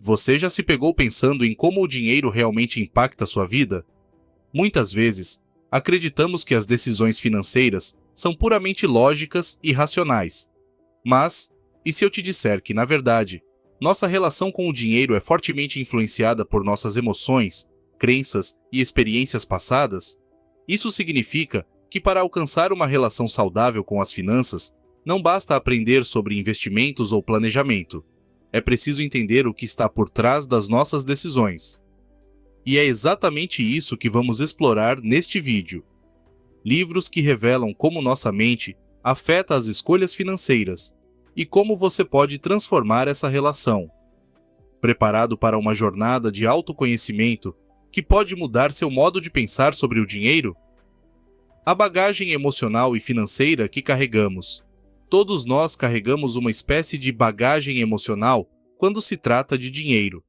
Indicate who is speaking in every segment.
Speaker 1: Você já se pegou pensando em como o dinheiro realmente impacta sua vida? Muitas vezes, acreditamos que as decisões financeiras são puramente lógicas e racionais. Mas, e se eu te disser que, na verdade, nossa relação com o dinheiro é fortemente influenciada por nossas emoções, crenças e experiências passadas? Isso significa que para alcançar uma relação saudável com as finanças, não basta aprender sobre investimentos ou planejamento. É preciso entender o que está por trás das nossas decisões. E é exatamente isso que vamos explorar neste vídeo. Livros que revelam como nossa mente afeta as escolhas financeiras e como você pode transformar essa relação. Preparado para uma jornada de autoconhecimento que pode mudar seu modo de pensar sobre o dinheiro? A bagagem emocional e financeira que carregamos. Todos nós carregamos uma espécie de bagagem emocional quando se trata de dinheiro.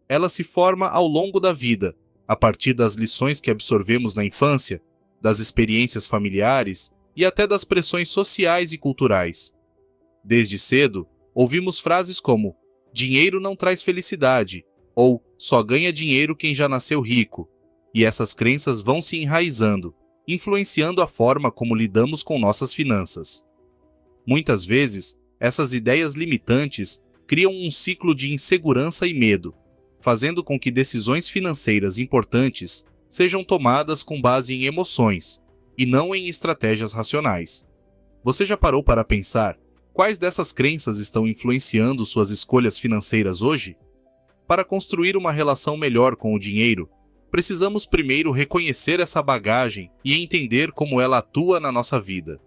Speaker 1: Ela se forma ao longo da vida, a partir das lições que absorvemos na infância, das experiências familiares e até das pressões sociais e culturais. Desde cedo, ouvimos frases como "dinheiro não traz felicidade" ou "só ganha dinheiro quem já nasceu rico", e essas crenças vão se enraizando, influenciando a forma como lidamos com nossas finanças. Muitas vezes, essas ideias limitantes criam um ciclo de insegurança e medo, fazendo com que decisões financeiras importantes sejam tomadas com base em emoções, e não em estratégias racionais. Você já parou para pensar quais dessas crenças estão influenciando suas escolhas financeiras hoje? Para construir uma relação melhor com o dinheiro, precisamos primeiro reconhecer essa bagagem e entender como ela atua na nossa vida.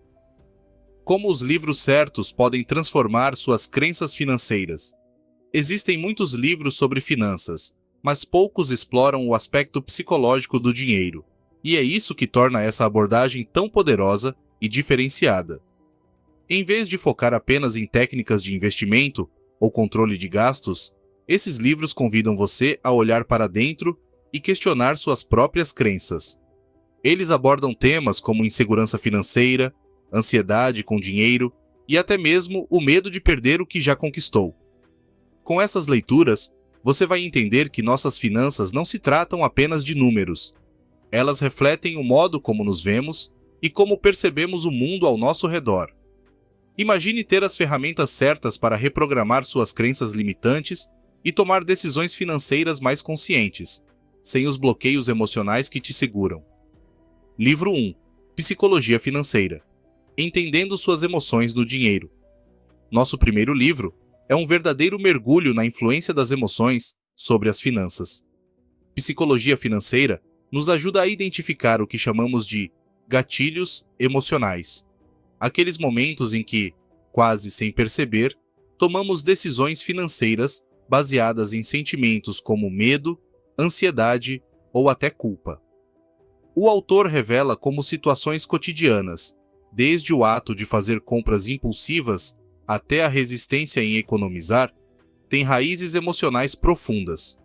Speaker 1: Como os livros certos podem transformar suas crenças financeiras? Existem muitos livros sobre finanças, mas poucos exploram o aspecto psicológico do dinheiro, e é isso que torna essa abordagem tão poderosa e diferenciada. Em vez de focar apenas em técnicas de investimento ou controle de gastos, esses livros convidam você a olhar para dentro e questionar suas próprias crenças. Eles abordam temas como insegurança financeira, ansiedade com dinheiro e até mesmo o medo de perder o que já conquistou. Com essas leituras, você vai entender que nossas finanças não se tratam apenas de números. Elas refletem o modo como nos vemos e como percebemos o mundo ao nosso redor. Imagine ter as ferramentas certas para reprogramar suas crenças limitantes e tomar decisões financeiras mais conscientes, sem os bloqueios emocionais que te seguram. Livro 1. Psicologia Financeira. Entendendo suas emoções no dinheiro. Nosso primeiro livro é um verdadeiro mergulho na influência das emoções sobre as finanças. Psicologia financeira nos ajuda a identificar o que chamamos de gatilhos emocionais. Aqueles momentos em que, quase sem perceber, tomamos decisões financeiras baseadas em sentimentos como medo, ansiedade ou até culpa. O autor revela como situações cotidianas, desde o ato de fazer compras impulsivas até a resistência em economizar, têm raízes emocionais profundas.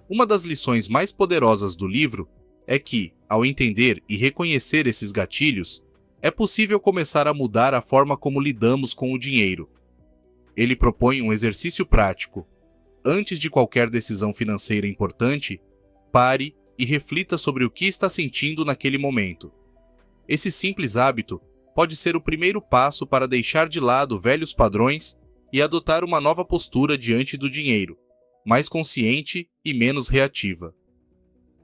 Speaker 1: Uma das lições mais poderosas do livro é que, ao entender e reconhecer esses gatilhos, é possível começar a mudar a forma como lidamos com o dinheiro. Ele propõe um exercício prático. Antes de qualquer decisão financeira importante, pare e reflita sobre o que está sentindo naquele momento. Esse simples hábito pode ser o primeiro passo para deixar de lado velhos padrões e adotar uma nova postura diante do dinheiro, mais consciente e menos reativa.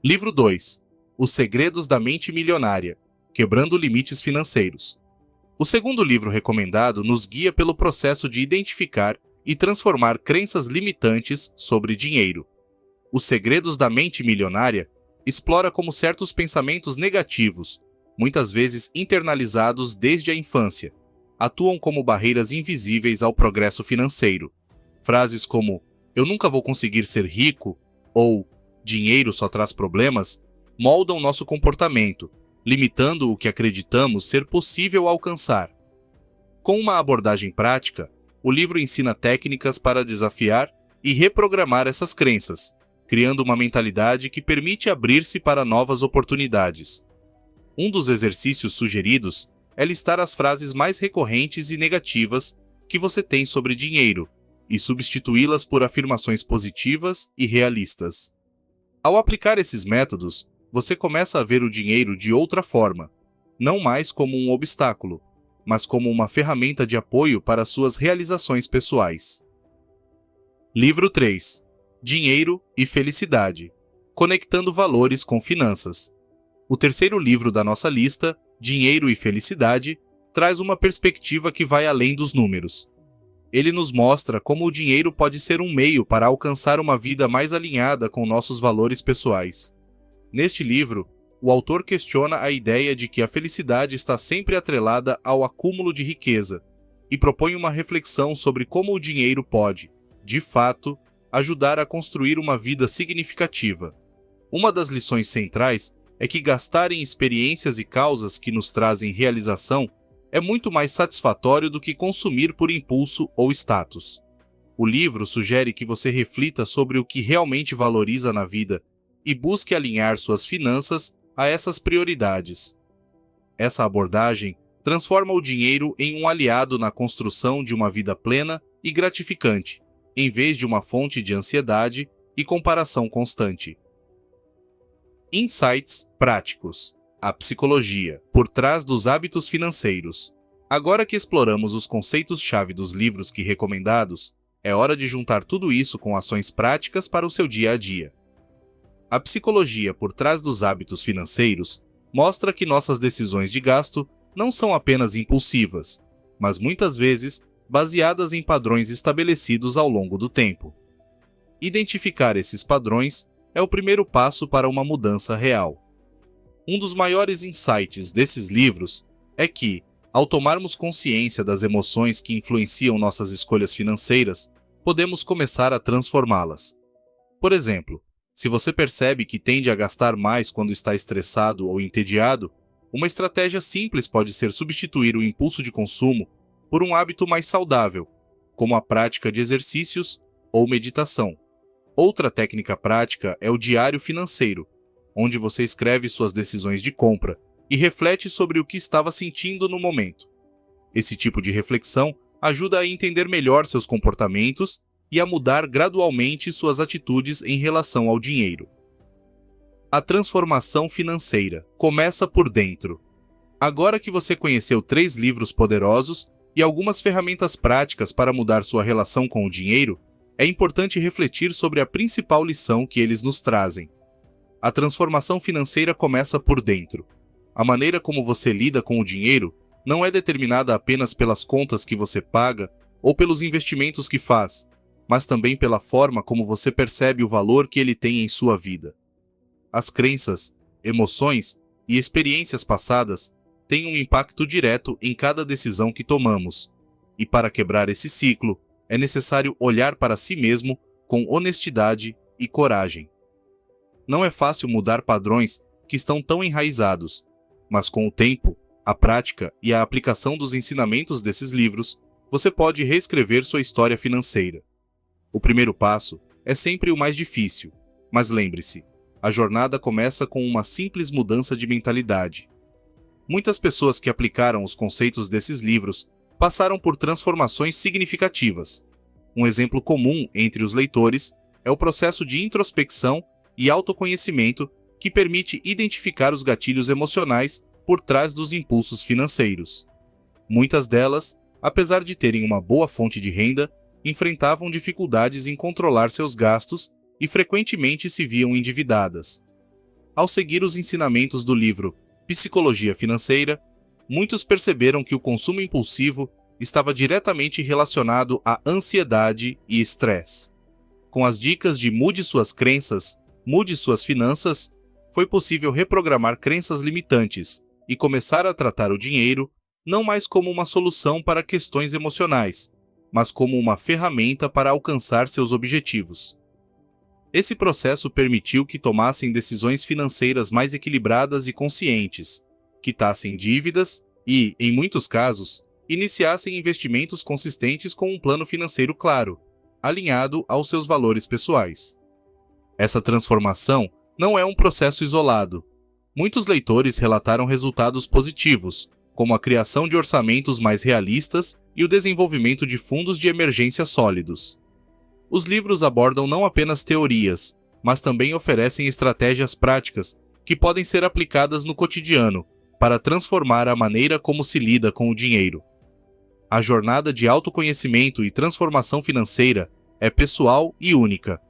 Speaker 1: Livro 2. Os Segredos da Mente Milionária. Quebrando Limites Financeiros. O segundo livro recomendado nos guia pelo processo de identificar e transformar crenças limitantes sobre dinheiro. Os Segredos da Mente Milionária explora como certos pensamentos negativos, muitas vezes internalizados desde a infância, atuam como barreiras invisíveis ao progresso financeiro. Frases como "eu nunca vou conseguir ser rico" ou "dinheiro só traz problemas" moldam nosso comportamento, limitando o que acreditamos ser possível alcançar. Com uma abordagem prática, o livro ensina técnicas para desafiar e reprogramar essas crenças, criando uma mentalidade que permite abrir-se para novas oportunidades. Um dos exercícios sugeridos é listar as frases mais recorrentes e negativas que você tem sobre dinheiro, e substituí-las por afirmações positivas e realistas. Ao aplicar esses métodos, você começa a ver o dinheiro de outra forma, não mais como um obstáculo, mas como uma ferramenta de apoio para suas realizações pessoais. Livro 3. Dinheiro e Felicidade. Conectando valores com finanças. O terceiro livro da nossa lista, Dinheiro e Felicidade, traz uma perspectiva que vai além dos números. Ele nos mostra como o dinheiro pode ser um meio para alcançar uma vida mais alinhada com nossos valores pessoais. Neste livro, o autor questiona a ideia de que a felicidade está sempre atrelada ao acúmulo de riqueza e propõe uma reflexão sobre como o dinheiro pode, de fato, ajudar a construir uma vida significativa. Uma das lições centrais é que gastar em experiências e causas que nos trazem realização é muito mais satisfatório do que consumir por impulso ou status. O livro sugere que você reflita sobre o que realmente valoriza na vida e busque alinhar suas finanças a essas prioridades. Essa abordagem transforma o dinheiro em um aliado na construção de uma vida plena e gratificante, em vez de uma fonte de ansiedade e comparação constante. Insights práticos. A psicologia por trás dos hábitos financeiros. Agora que exploramos os conceitos-chave dos livros que recomendados, é hora de juntar tudo isso com ações práticas para o seu dia a dia. A psicologia por trás dos hábitos financeiros mostra que nossas decisões de gasto não são apenas impulsivas, mas muitas vezes baseadas em padrões estabelecidos ao longo do tempo. Identificar esses padrões é o primeiro passo para uma mudança real. Um dos maiores insights desses livros é que, ao tomarmos consciência das emoções que influenciam nossas escolhas financeiras, podemos começar a transformá-las. Por exemplo, se você percebe que tende a gastar mais quando está estressado ou entediado, uma estratégia simples pode ser substituir o impulso de consumo por um hábito mais saudável, como a prática de exercícios ou meditação. Outra técnica prática é o diário financeiro, onde você escreve suas decisões de compra e reflete sobre o que estava sentindo no momento. Esse tipo de reflexão ajuda a entender melhor seus comportamentos e a mudar gradualmente suas atitudes em relação ao dinheiro. A transformação financeira começa por dentro. Agora que você conheceu 3 livros poderosos e algumas ferramentas práticas para mudar sua relação com o dinheiro, é importante refletir sobre a principal lição que eles nos trazem. A transformação financeira começa por dentro. A maneira como você lida com o dinheiro não é determinada apenas pelas contas que você paga ou pelos investimentos que faz, mas também pela forma como você percebe o valor que ele tem em sua vida. As crenças, emoções e experiências passadas têm um impacto direto em cada decisão que tomamos, e para quebrar esse ciclo, é necessário olhar para si mesmo com honestidade e coragem. Não é fácil mudar padrões que estão tão enraizados, mas com o tempo, a prática e a aplicação dos ensinamentos desses livros, você pode reescrever sua história financeira. O primeiro passo é sempre o mais difícil, mas lembre-se, a jornada começa com uma simples mudança de mentalidade. Muitas pessoas que aplicaram os conceitos desses livros passaram por transformações significativas. Um exemplo comum entre os leitores é o processo de introspecção e autoconhecimento que permite identificar os gatilhos emocionais por trás dos impulsos financeiros. Muitas delas, apesar de terem uma boa fonte de renda, enfrentavam dificuldades em controlar seus gastos e frequentemente se viam endividadas. Ao seguir os ensinamentos do livro Psicologia Financeira, muitos perceberam que o consumo impulsivo estava diretamente relacionado à ansiedade e estresse. Com as dicas de Mude Suas Crenças, Mude Suas Finanças, foi possível reprogramar crenças limitantes e começar a tratar o dinheiro não mais como uma solução para questões emocionais, mas como uma ferramenta para alcançar seus objetivos. Esse processo permitiu que tomassem decisões financeiras mais equilibradas e conscientes, quitassem dívidas e, em muitos casos, iniciassem investimentos consistentes com um plano financeiro claro, alinhado aos seus valores pessoais. Essa transformação não é um processo isolado. Muitos leitores relataram resultados positivos, como a criação de orçamentos mais realistas e o desenvolvimento de fundos de emergência sólidos. Os livros abordam não apenas teorias, mas também oferecem estratégias práticas que podem ser aplicadas no cotidiano para transformar a maneira como se lida com o dinheiro. A jornada de autoconhecimento e transformação financeira é pessoal e única,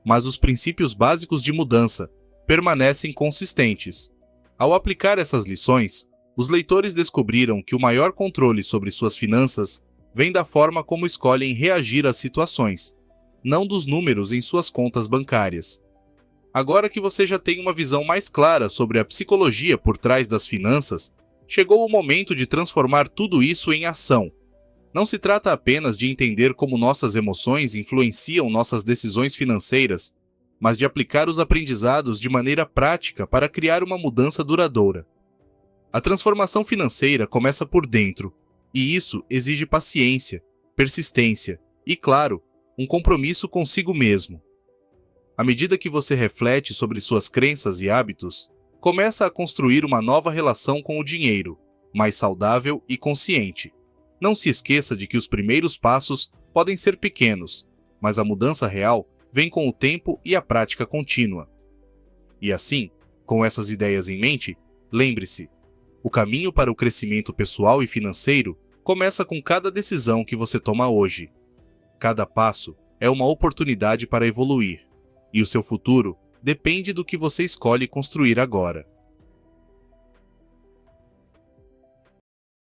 Speaker 1: mas os princípios básicos de mudança permanecem consistentes. Ao aplicar essas lições, os leitores descobriram que o maior controle sobre suas finanças vem da forma como escolhem reagir às situações, não dos números em suas contas bancárias. Agora que você já tem uma visão mais clara sobre a psicologia por trás das finanças, chegou o momento de transformar tudo isso em ação. Não se trata apenas de entender como nossas emoções influenciam nossas decisões financeiras, mas de aplicar os aprendizados de maneira prática para criar uma mudança duradoura. A transformação financeira começa por dentro, e isso exige paciência, persistência e, claro, um compromisso consigo mesmo. À medida que você reflete sobre suas crenças e hábitos, começa a construir uma nova relação com o dinheiro, mais saudável e consciente. Não se esqueça de que os primeiros passos podem ser pequenos, mas a mudança real vem com o tempo e a prática contínua. E assim, com essas ideias em mente, lembre-se, o caminho para o crescimento pessoal e financeiro começa com cada decisão que você toma hoje. Cada passo é uma oportunidade para evoluir, e o seu futuro depende do que você escolhe construir agora.